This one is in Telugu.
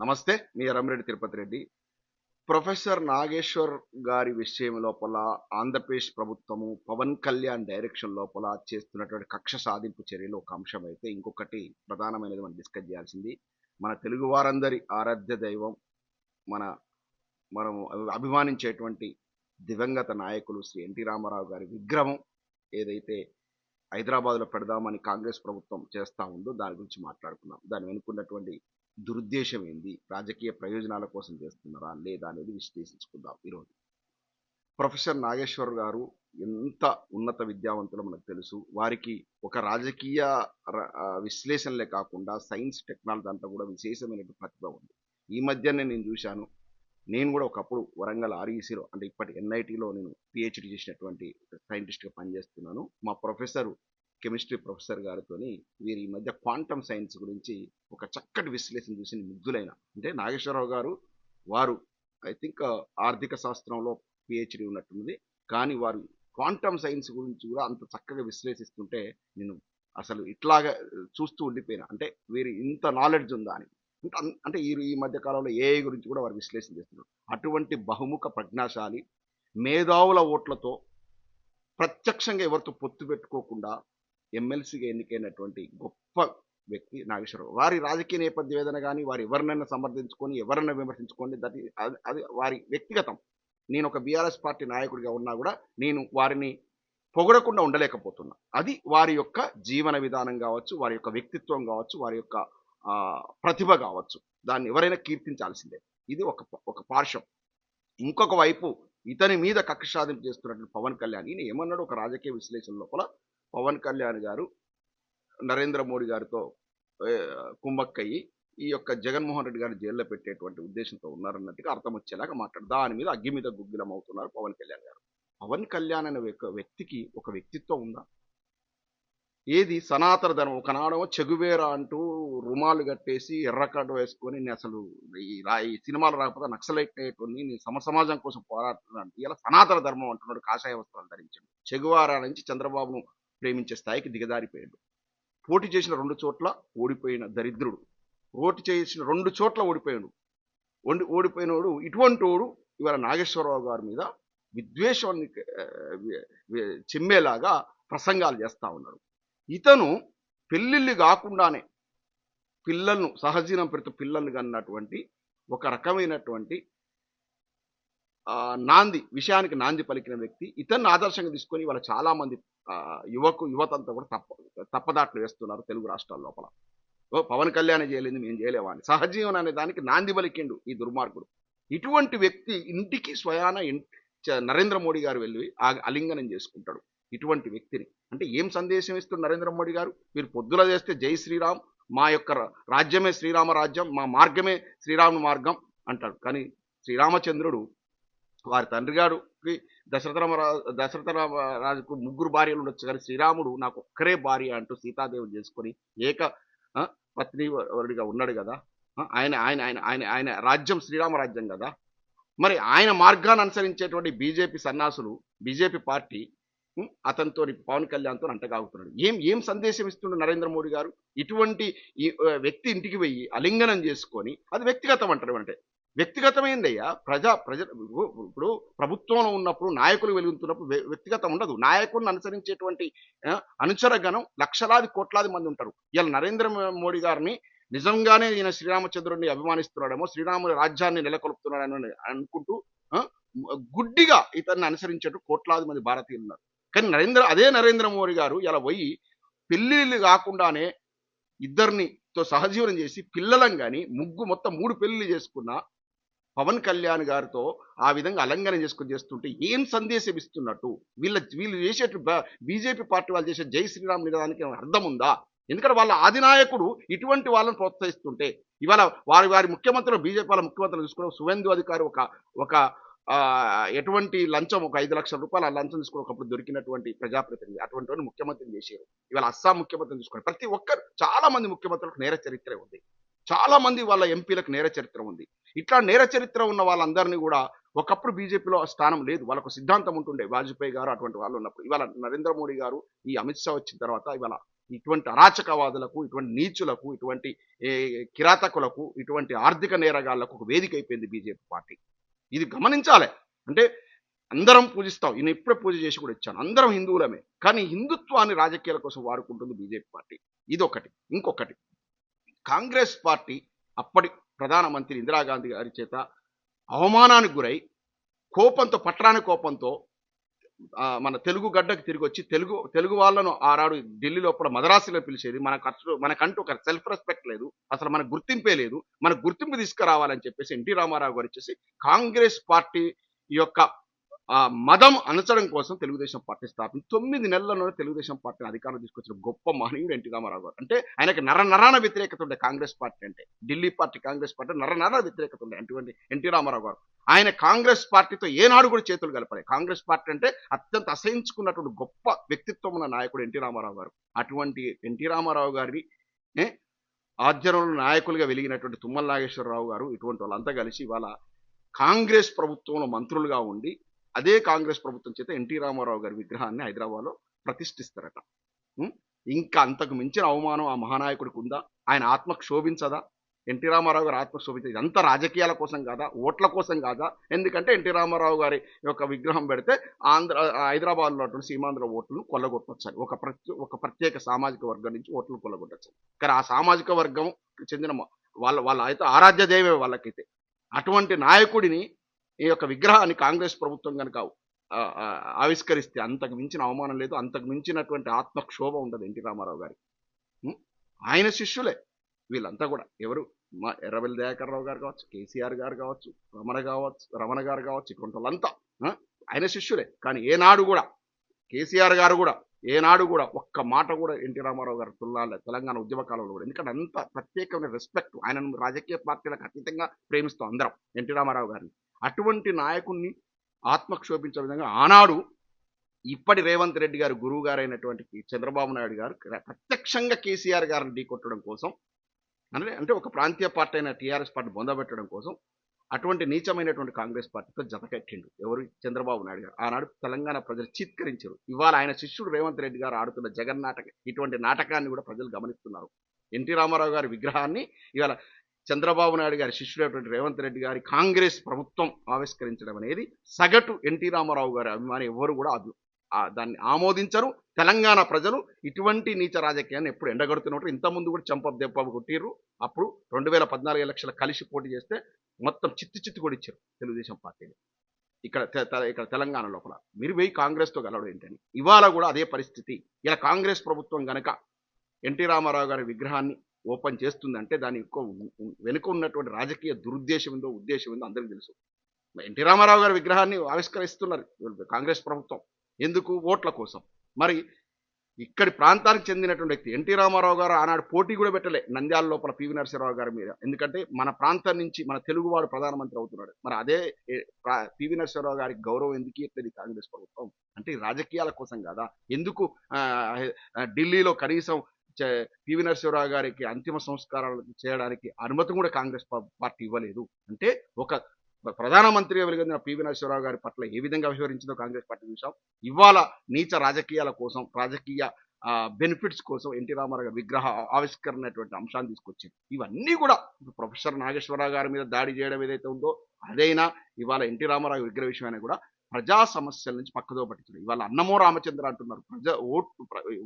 నమస్తే. మీ ఎర్రమిరెడ్డి తిరుపతి రెడ్డి. ప్రొఫెసర్ నాగేశ్వర్ గారి విషయం లోపల ఆంధ్రప్రదేశ్ ప్రభుత్వము, పవన్ కళ్యాణ్ డైరెక్షన్ లోపల చేస్తున్నటువంటి కక్ష సాధింపు చర్యలు ఒక అంశం అయితే, ఇంకొకటి ప్రధానమైనది మనం డిస్కస్ చేయాల్సింది. మన తెలుగు వారందరి ఆరాధ్య దైవం, మన మనము అభిమానించేటువంటి దివంగత నాయకులు శ్రీ ఎన్టీ రామారావు గారి విగ్రహం ఏదైతే హైదరాబాద్‌లో పెడదామని కాంగ్రెస్ ప్రభుత్వం చేస్తా ఉందో దాని గురించి మాట్లాడుకుందాం. దాని వెనుకున్నటువంటి దురుద్దేశం ఏంది? రాజకీయ ప్రయోజనాల కోసం చేస్తున్నారా? లేదా? అనేది విశ్లేషించుకుందాం ఈరోజు. ప్రొఫెసర్ నాగేశ్వర్ గారు ఎంత ఉన్నత విద్యావంతులో మనకు తెలుసు. వారికి ఒక రాజకీయ విశ్లేషణలే కాకుండా సైన్స్, టెక్నాలజీ దాంట్లో కూడా విశేషమైనటువంటి ప్రతిభ ఉంది. ఈ మధ్యనే నేను చూశాను. నేను కూడా ఒకప్పుడు వరంగల్ ఆర్‌ఈసీలో అంటే ఇప్పటి ఎన్‌ఐటీలో నేను పీహెచ్‌డీ చేసినటువంటి సైంటిస్ట్‌గా పనిచేస్తున్నాను. మా ప్రొఫెసర్ కెమిస్ట్రీ ప్రొఫెసర్ గారితోని వీరు ఈ మధ్య క్వాంటమ్ సైన్స్ గురించి ఒక చక్కటి విశ్లేషణ చూసి ముగ్ధులైన. అంటే నాగేశ్వరరావు గారు వారు ఐ థింక్ ఆర్థిక శాస్త్రంలో పీహెచ్‌డీ ఉన్నట్టుంది. కానీ వారు క్వాంటమ్ సైన్స్ గురించి కూడా అంత చక్కగా విశ్లేషిస్తుంటే నేను అసలు ఇట్లాగా చూస్తూ ఉండిపోయినా. అంటే వీరు ఇంత నాలెడ్జ్ ఉందా అని. అంటే ఈ మధ్య కాలంలో ఏఐ గురించి కూడా వారు విశ్లేషణ చేస్తున్నారు. అటువంటి బహుముఖ ప్రజ్ఞాశాలి, మేధావుల ఓట్లతో ప్రత్యక్షంగా ఎవరితో పొత్తు పెట్టుకోకుండా ఎమ్మెల్సీగా ఎన్నికైనటువంటి గొప్ప వ్యక్తి నాగేశ్వరరావు. వారి రాజకీయ నేపథ్యం ఏదైనా గాని, వారు ఎవరినైనా సమర్థించుకొని, ఎవరినైనా విమర్శించుకోండి. అది వారి వ్యక్తిగతం. నేను ఒక బీఆర్ఎస్ పార్టీ నాయకుడిగా ఉన్నా గూడా, నేను వారిని పొగడకుండా ఉండలేకపోతున్నా. అది వారి యొక్క జీవన విధానం గావచ్చు, వారి యొక్క వ్యక్తిత్వం గావచ్చు, వారి యొక్క ప్రతిభ గావచ్చు. దాన్ని ఎవరైనా కీర్తించాల్సిందే. ఇది ఒక పార్శ్వం. ఇంకొక వైపు ఇతని మీద కక్ష సాధింపు చేస్తున్నటువంటి పవన్ కళ్యాణ్. ఈయన ఏమన్నాడు ఒక రాజకీయ విశ్లేషణ లోపల పవన్ కళ్యాణ్ గారు నరేంద్ర మోడీ గారితో కుమ్మక్కయ్యి ఈ యొక్క జగన్మోహన్ రెడ్డి గారిని జైల్లో పెట్టేటువంటి ఉద్దేశంతో ఉన్నారన్నట్టుగా అర్థం వచ్చేలాగా మాట్లాడు. దాని మీద అగ్గి మీద గుగ్గిలం అవుతున్నారు పవన్ కళ్యాణ్ గారు. పవన్ కళ్యాణ్ అనే వ్యక్తికి ఒక వ్యక్తిత్వం ఉందా? ఏది సనాతన ధర్మం ఒకనాడేమో చెగువేరా అంటూ రుమాలు కట్టేసి ఎర్రకాడు వేసుకొని నేను అసలు ఈ సినిమాలు రాకపోతే నక్సలైట్ అయ్యేటోడిని నేను సమాజం కోసం పోరాడుతున్నాను. ఇలా సనాతన ధర్మం అంటున్నాడు. కాషాయ వస్త్రాలు ధరించాడు. చెగువారా నుంచి చంద్రబాబును ప్రేమించే స్థాయికి దిగజారిపోయాడు. పోటీ చేసిన 2 చోట్ల ఓడిపోయిన దరిద్రుడు. పోటీ చేసిన 2 చోట్ల ఓడిపోయాడు. ఓడిపోయినోడు ఇటువంటోడు ఇవాళ నాగేశ్వరరావు గారి మీద విద్వేషాన్ని చిమ్మేలాగా ప్రసంగాలు చేస్తా ఉన్నాడు. ఇతను పెళ్ళిళ్ళు కాకుండానే పిల్లలను సహజీవనం పెడుతూ పిల్లల్ని కన్నటువంటి ఒక రకమైనటువంటి విషయానికి నాంది పలికిన వ్యక్తి. ఇతన్ని ఆదర్శంగా తీసుకొని ఇవాళ చాలా మంది యువతంతా కూడా తప్పదాట్లు వేస్తున్నారు తెలుగు రాష్ట్రాల లోపల. పవన్ కళ్యాణ్ చేయలేదు మేము చేయలేవా అని. సహజీవనం అనే దానికి నాంది పలికిండు ఈ దుర్మార్గుడు. ఇటువంటి వ్యక్తి ఇంటికి స్వయాన నరేంద్ర మోడీ గారు వెళ్ళి ఆలింగనం చేసుకుంటాడు ఇటువంటి వ్యక్తిని. అంటే ఏం సందేశం ఇస్తుంది నరేంద్ర మోడీ గారు? మీరు పొద్దున చేస్తే జై శ్రీరామ్, మా యొక్క రాజ్యమే శ్రీరామ రాజ్యం, మా మార్గమే శ్రీరామ మార్గం అంటాడు. కానీ శ్రీరామచంద్రుడు వారి తండ్రి గారికి దశరథ రాజుకు 3 భార్యలు ఉండొచ్చు. కానీ శ్రీరాముడు నాకు ఒక్కరే భార్య అంటూ సీతాదేవిని చేసుకొని ఏక పత్నివరుడిగా ఉన్నాడు కదా. ఆయన ఆయన ఆయన ఆయన ఆయన రాజ్యం శ్రీరామ రాజ్యం కదా. మరి ఆయన మార్గాన్ని అనుసరించేటువంటి బీజేపీ సన్నాసులు, బీజేపీ పార్టీ అతనితో పవన్ కళ్యాణ్తో అంటగాగుతున్నాడు. ఏం సందేశం ఇస్తుండు నరేంద్ర మోడీ గారు? ఇటువంటి ఈ వ్యక్తి ఇంటికి పోయి అలింగనం చేసుకొని అది వ్యక్తిగతం అంటారు. అంటే వ్యక్తిగతమైందయ్యా. ఇప్పుడు ప్రభుత్వంలో ఉన్నప్పుడు నాయకులు వెలుగుతున్నప్పుడు వ్యక్తిగతం ఉండదు. నాయకుడిని అనుసరించేటువంటి అనుచరగణం లక్షలాది కోట్లాది మంది ఉంటారు. ఇలా నరేంద్ర మోడీ గారిని నిజంగానే ఈయన శ్రీరామచంద్రుడిని అభిమానిస్తున్నాడేమో, శ్రీరాముడి రాజ్యాన్ని నెలకొల్పుతున్నాడని అనుకుంటూ గుడ్డిగా ఇతన్ని అనుసరించేట్టు కోట్లాది మంది భారతీయులు ఉన్నారు. కానీ నరేంద్ర మోడీ గారు ఇలా పోయి పెళ్ళిళ్ళు కాకుండానే ఇద్దరినితో సహజీవనం చేసి పిల్లలను కానీ మొత్తం 3 పెళ్లిళ్ళు చేసుకున్న పవన్ కళ్యాణ్ గారితో ఆ విధంగా అలంకరణ చేసుకొని చేస్తుంటే ఏం సందేశం ఇస్తున్నట్టు? వీళ్ళు చేసేట్టు బీజేపీ పార్టీ వాళ్ళు చేసే జై శ్రీరామ్ నినాదానికి అర్థం ఉందా? ఎందుకంటే వాళ్ళ ఆధినాయకుడు ఇటువంటి వాళ్ళని ప్రోత్సహిస్తుంటే ఇవాళ వారి ముఖ్యమంత్రులు బీజేపీ వాళ్ళ ముఖ్యమంత్రులు చూసుకున్న సువేందు అధికారి ఒక ఎటువంటి లంచం ఒక 5 లక్షల రూపాయలు ఆ లంచం తీసుకుని ఒకప్పుడు దొరికినటువంటి ప్రజాప్రతినిధి. అటువంటి వాడిని ముఖ్యమంత్రిని చేశారు. ఇవాళ అస్సాం ముఖ్యమంత్రిని చూసుకోండి. ప్రతి ఒక్కరు చాలా మంది ముఖ్యమంత్రులకు నేర చరిత్రే ఉంది. చాలా మంది వాళ్ళ ఎంపీలకు నేర చరిత్ర ఉంది. ఇట్లా నేర చరిత్ర ఉన్న వాళ్ళందరినీ కూడా ఒకప్పుడు బీజేపీలో స్థానం లేదు. వాళ్ళకు సిద్ధాంతం ఉంటుండే. వాజ్పేయి గారు అటువంటి వాళ్ళు ఉన్నప్పుడు. ఇవాళ నరేంద్ర మోడీ గారు ఈ అమిత్ షా వచ్చిన తర్వాత ఇవాళ ఇటువంటి అరాచకవాదులకు, ఇటువంటి నీచులకు, ఇటువంటి ఏ కిరాతకులకు, ఇటువంటి ఆర్థిక నేరగాళ్లకు ఒక వేదిక అయిపోయింది బీజేపీ పార్టీ. ఇది గమనించాలి. అంటే అందరం పూజిస్తాం. ఈయన ఇప్పుడే పూజ చేసి కూడా ఇచ్చాను. అందరం హిందువులమే. కానీ హిందుత్వాన్ని రాజకీయాల కోసం వాడుకుంటుంది బీజేపీ పార్టీ. ఇదొకటి. ఇంకొకటి, కాంగ్రెస్ పార్టీ అప్పటి ప్రధానమంత్రి ఇందిరాగాంధీ గారి చేత అవమానానికి గురై కోపంతో, పట్టరాని కోపంతో మన తెలుగు గడ్డకు తిరిగి వచ్చి తెలుగు వాళ్ళను ఆనాడు ఢిల్లీ లోపల మద్రాసులో పిలిచేది. మనకంటూ ఒక సెల్ఫ్ రెస్పెక్ట్ లేదు, అసలు మనకు గుర్తింపే లేదు, మన గుర్తింపు తీసుకురావాలని చెప్పేసి ఎన్టీ రామారావు గారు వచ్చేసి కాంగ్రెస్ పార్టీ యొక్క మదం అణచడం కోసం తెలుగుదేశం పార్టీ స్థాపించి 9 నెలల్లోనే తెలుగుదేశం పార్టీని అధికారం తీసుకొచ్చిన గొప్ప మహనీయుడు ఎన్టీ రామారావు గారు. అంటే ఆయనకి నరనరాన వ్యతిరేకత ఉండే కాంగ్రెస్ పార్టీ అంటే, ఢిల్లీ పార్టీ కాంగ్రెస్ పార్టీ నరనరాన వ్యతిరేకత ఉండే అటువంటి ఎన్టీ రామారావు గారు. ఆయన కాంగ్రెస్ పార్టీతో ఏనాడు కూడా చేతులు కలపలే. కాంగ్రెస్ పార్టీ అంటే అత్యంత అసహించుకున్నటువంటి గొప్ప వ్యక్తిత్వం ఉన్న నాయకుడు ఎన్టీ రామారావు గారు. అటువంటి ఎన్టీ రామారావు గారి ఆధ్వర్యంలో నాయకులుగా వెలిగినటువంటి తుమ్మల నాగేశ్వరరావు గారు, ఇటువంటి వాళ్ళంతా కలిసి ఇవాళ కాంగ్రెస్ ప్రభుత్వంలో మంత్రులుగా ఉండి అదే కాంగ్రెస్ ప్రభుత్వం చేత ఎన్టీ రామారావు గారి విగ్రహాన్ని హైదరాబాద్లో ప్రతిష్ఠిస్తారట. ఇంకా అంతకు మించిన అవమానం ఆ మహానాయకుడికి ఉందా? ఆయన ఆత్మకు శోభించదా? ఎన్టీ రామారావు గారి ఆత్మకు శోభించదు. ఇదంతా రాజకీయాల కోసం కాదా? ఓట్ల కోసం కాదా? ఎందుకంటే ఎన్టీ రామారావు గారి యొక్క విగ్రహం పెడితే హైదరాబాద్లో ఉన్నటువంటి సీమాంధ్ర ఓట్లను కొల్లగొట్టొచ్చారు. ఒక ప్రత్యేక సామాజిక వర్గం నుంచి ఓట్లను కొల్లగొట్టచ్చు. కానీ ఆ సామాజిక వర్గం చెందిన వాళ్ళ అయితే ఆరాధ్య దైవే వాళ్ళకైతే. అటువంటి నాయకుడిని ఈ యొక్క విగ్రహాన్ని కాంగ్రెస్ ప్రభుత్వం కనుక ఆవిష్కరిస్తే అంతకు మించిన అవమానం లేదు, అంతకు మించినటువంటి ఆత్మక్షోభ ఉండదు ఎన్టీ రామారావు గారికి. ఆయన శిష్యులే వీళ్ళంతా కూడా. ఎవరు? మా ఎర్రబెల్లి దయాకర్ రావు గారు కావచ్చు, కేసీఆర్ గారు కావచ్చు, రమణ గారు కావచ్చు, ఇటువంటి వాళ్ళంతా ఆయన శిష్యులే. కానీ ఏనాడు కూడా కేసీఆర్ గారు కూడా ఏనాడు కూడా ఒక్క మాట కూడా ఎన్టీ రామారావు గారు తుల్లాలే తెలంగాణ ఉద్యమ కాలంలో కూడా. ఎందుకంటే అంత ప్రత్యేకమైన రెస్పెక్ట్, ఆయనను రాజకీయ పార్టీలకు అతీతంగా ప్రేమిస్తాం అందరం ఎన్టీ రామారావు గారిని. అటువంటి నాయకుడిని ఆత్మక్షోభించే విధంగా ఆనాడు ఇప్పటి రేవంత్ రెడ్డి గారు గురువు గారైనటువంటి చంద్రబాబు నాయుడు గారు ప్రత్యక్షంగా కేసీఆర్ గారిని ఢీకొట్టడం కోసం, అంటే ఒక ప్రాంతీయ పార్టీ అయిన టీఆర్ఎస్ పార్టీ బొందబెట్టడం కోసం అటువంటి నీచమైనటువంటి కాంగ్రెస్ పార్టీతో జతకట్టిండు ఎవరు? చంద్రబాబు నాయుడు గారు. ఆనాడు తెలంగాణ ప్రజలు చిత్కరించారు. ఇవాళ ఆయన శిష్యుడు రేవంత్ రెడ్డి గారు ఆడుతున్న జగన్నాటక ఇటువంటి నాటకాన్ని కూడా ప్రజలు గమనిస్తున్నారు. ఎన్టీ రామారావు గారి విగ్రహాన్ని ఇవాళ చంద్రబాబు నాయుడు గారి శిష్యుడైనటువంటి రేవంత్ రెడ్డి గారి కాంగ్రెస్ ప్రభుత్వం ఆవిష్కరించడం అనేది సగటు ఎన్టీ రామారావు గారి అభిమాని ఎవరు కూడా దాన్ని ఆమోదించరు. తెలంగాణ ప్రజలు ఇటువంటి నీచ రాజకీయాన్ని ఎప్పుడు ఎండగడుతున్నట్టు ఇంతకుముందు కూడా చెంప దెబ్బ కొట్టిర్రు. అప్పుడు 2014 ఎలక్షన్ల కలిసి పోటీ చేస్తే మొత్తం చిత్తు కూడా ఇచ్చారు తెలుగుదేశం పార్టీని ఇక్కడ తెలంగాణ లోపల. మీరు పోయి కాంగ్రెస్తో గెలవడం ఏంటని. ఇవాళ కూడా అదే పరిస్థితి. ఇలా కాంగ్రెస్ ప్రభుత్వం గనక ఎన్టీ రామారావు గారి విగ్రహాన్ని ఓపెన్ చేస్తుందంటే దాని వెనుక ఉన్నటువంటి రాజకీయ దురుద్దేశం ఉందో ఉద్దేశం ఉందో అందరికీ తెలుసు. ఎన్టీ రామారావు గారి విగ్రహాన్ని ఆవిష్కరిస్తున్నారు కాంగ్రెస్ ప్రభుత్వం. ఎందుకు? ఓట్ల కోసం. మరి ఇక్కడి ప్రాంతానికి చెందినటువంటి వ్యక్తి ఎన్టీ రామారావు గారు ఆనాడు పోటీ కూడా పెట్టలే నంద్యాల లోపల పివి నరసింహారావు గారి మీద. ఎందుకంటే మన ప్రాంతం నుంచి మన తెలుగువాడు ప్రధానమంత్రి అవుతున్నాడు. మరి అదే పివి నరసింహారావు గారికి గౌరవం ఎందుకు ఇట్లేదు కాంగ్రెస్ ప్రభుత్వం? అంటే రాజకీయాల కోసం కాదా? ఎందుకు ఢిల్లీలో కనీసం పివి నరసింహారావు గారికి అంతిమ సంస్కారాలు చేయడానికి అనుమతి కూడా కాంగ్రెస్ పార్టీ ఇవ్వలేదు. అంటే ఒక ప్రధానమంత్రిగా వెలుగొందిన పివి నరసింహారావు గారి పట్ల ఏ విధంగా వ్యవహరించిందో కాంగ్రెస్ పార్టీ చూసాం. ఇవాళ నీచ రాజకీయాల కోసం, రాజకీయ బెనిఫిట్స్ కోసం ఎన్టీ రామారావు గారి విగ్రహ ఆవిష్కరణటువంటి అంశాన్ని తీసుకొచ్చింది. ఇవన్నీ కూడా ప్రొఫెసర్ నాగేశ్వరరావు గారి మీద దాడి చేయడం ఏదైతే ఉందో అదైనా, ఇవాళ ఎన్టీ రామారావు విగ్రహ విషయమైనా కూడా ప్రజా సమస్యల నుంచి పక్కదో పట్టించడం. ఇవాళ అన్నమో రామచంద్ర అంటున్నారు.